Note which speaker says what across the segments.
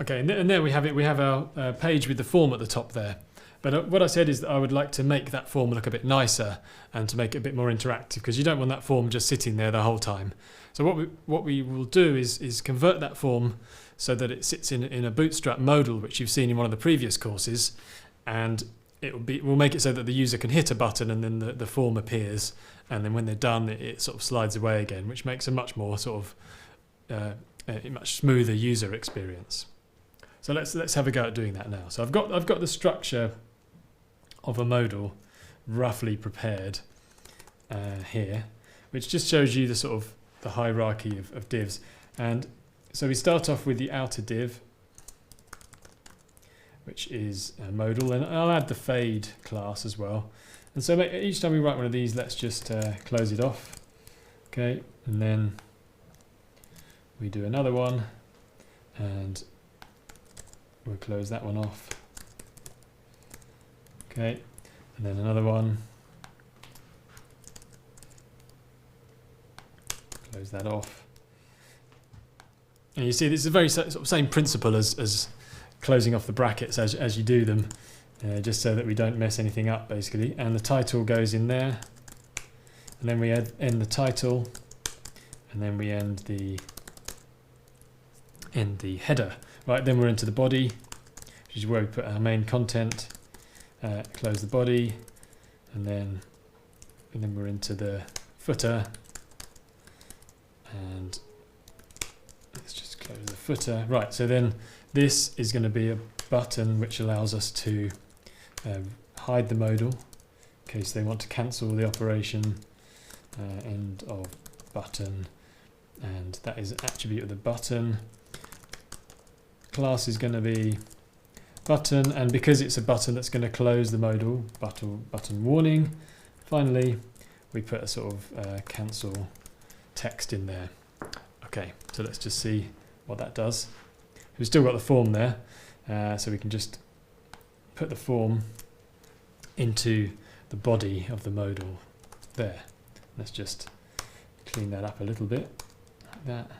Speaker 1: Okay, and there we have it. We have our page with the form at the top there. But what I said is that I would like to make that form look a bit nicer and to make it a bit more interactive, because you don't want that form just sitting there the whole time. So what we will do is convert that form so that it sits in a Bootstrap modal, which you've seen in one of the previous courses, and we'll make it so that the user can hit a button and then the form appears, and then when they're done it sort of slides away again, which makes a much more sort of a much smoother user experience. So let's have a go at doing that now. So I've got the structure of a modal roughly prepared here, which just shows you the sort of the hierarchy of divs. And so we start off with the outer div, which is a modal, and I'll add the fade class as well. And so each time we write one of these, let's just close it off. Okay, and then we do another one, and we'll close that one off. Okay, and then another one. Close that off. And you see this is a very sort of same principle as closing off the brackets as you do them, just so that we don't mess anything up basically. And the title goes in there, and then we end the title, and then we end the header. Right, then we're into the body, which is where we put our main content. Close the body, and then we're into the footer, and let's just close the footer. Right, so then this is going to be a button which allows us to hide the modal in case they want to cancel the operation. End of button, and that is an attribute of the button. Class is going to be button, and because it's a button that's going to close the modal, button warning. Finally, we put a sort of cancel text in there. Okay, so let's just see what that does. We've still got the form there, so we can just put the form into the body of the modal there. Let's just clean that up a little bit, like that.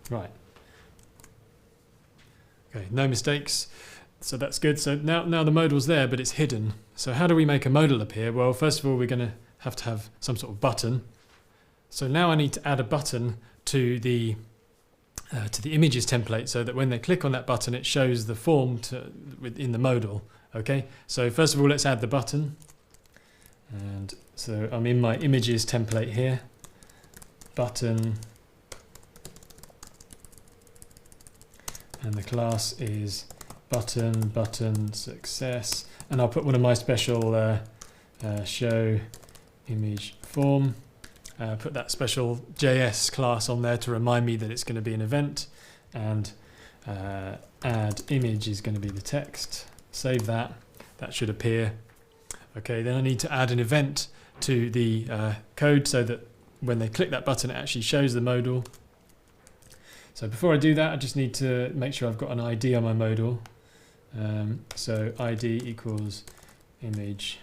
Speaker 1: Right. Okay, no mistakes. So that's good. So now the modal's there, but it's hidden. So how do we make a modal appear? Well, first of all, we're going to have some sort of button. So now I need to add a button to the images template, so that when they click on that button, it shows the form within the modal. Okay. So first of all, let's add the button. And so I'm in my images template here. Button. And the class is button success, and I'll put one of my special show image form. Put that special JS class on there to remind me that it's going to be an event, and add image is going to be the text. Save that. That should appear. Okay, then I need to add an event to the code so that when they click that button, it actually shows the modal. So before I do that, I just need to make sure I've got an ID on my modal. So ID equals image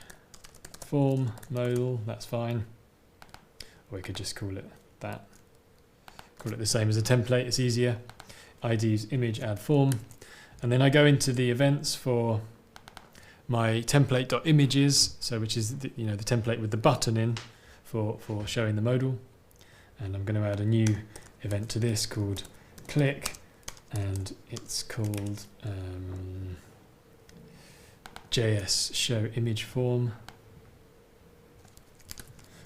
Speaker 1: form modal, that's fine. Or we could just call it that. Call it the same as a template, it's easier. ID is image add form. And then I go into the events for my template.images, so which is the template with the button in for showing the modal. And I'm going to add a new event to this called click, and it's called JS show image form.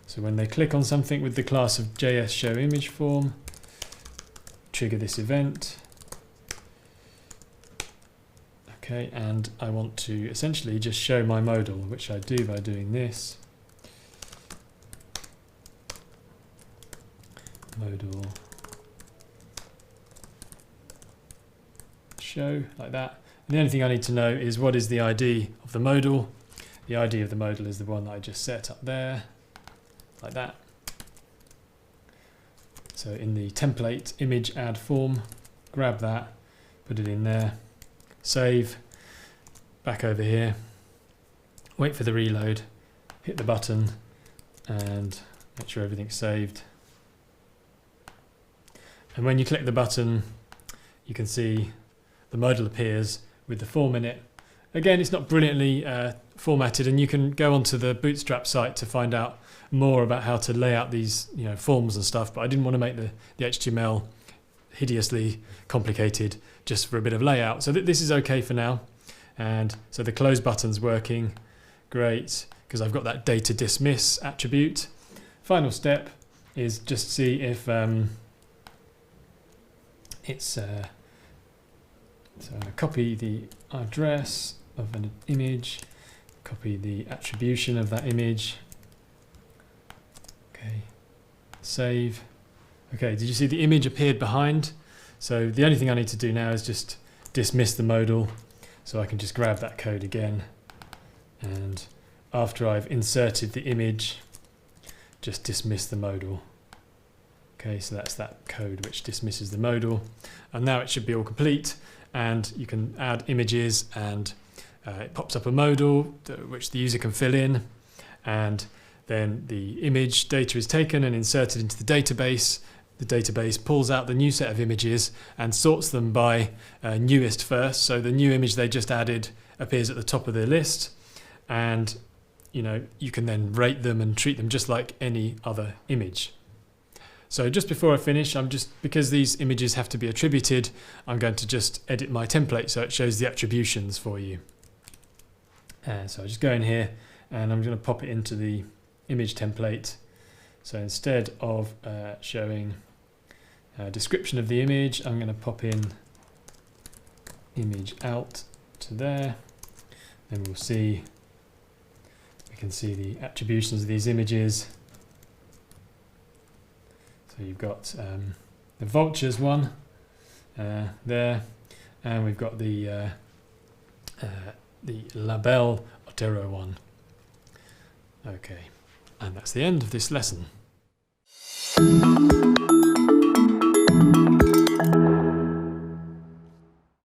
Speaker 1: So when they click on something with the class of JS show image form, trigger this event. Okay, and I want to essentially just show my modal, which I do by doing this. Modal show, like that. And the only thing I need to know is what is the ID of the modal. The ID of the modal is the one that I just set up there, like that. So in the template image add form, grab that, put it in there, save, back over here, wait for the reload, hit the button, and make sure everything's saved. And when you click the button, you can see the modal appears with the form in it. Again, it's not brilliantly formatted, and you can go onto the Bootstrap site to find out more about how to lay out these forms and stuff, but I didn't want to make the HTML hideously complicated just for a bit of layout. So this is okay for now. And so the close button's working great because I've got that data dismiss attribute. Final step is just see if it's so I'm going to copy the address of an image, copy the attribution of that image. Okay, save. Okay, did you see the image appeared behind? So the only thing I need to do now is just dismiss the modal. So I can just grab that code again, and after I've inserted the image, just dismiss the modal. Okay, so that's that code which dismisses the modal, and now it should be all complete. And you can add images, and it pops up a modal which the user can fill in, and then the image data is taken and inserted into the database. The database pulls out the new set of images and sorts them by newest first. So the new image they just added appears at the top of the list, and you can then rate them and treat them just like any other image. So just before I finish, because these images have to be attributed, I'm going to just edit my template so it shows the attributions for you. So I just go in here and I'm going to pop it into the image template. So instead of showing a description of the image, I'm going to pop in image out to there. Then we can see the attributions of these images. So you've got the vultures one there, and we've got the label Otero one. Okay, and that's the end of this lesson.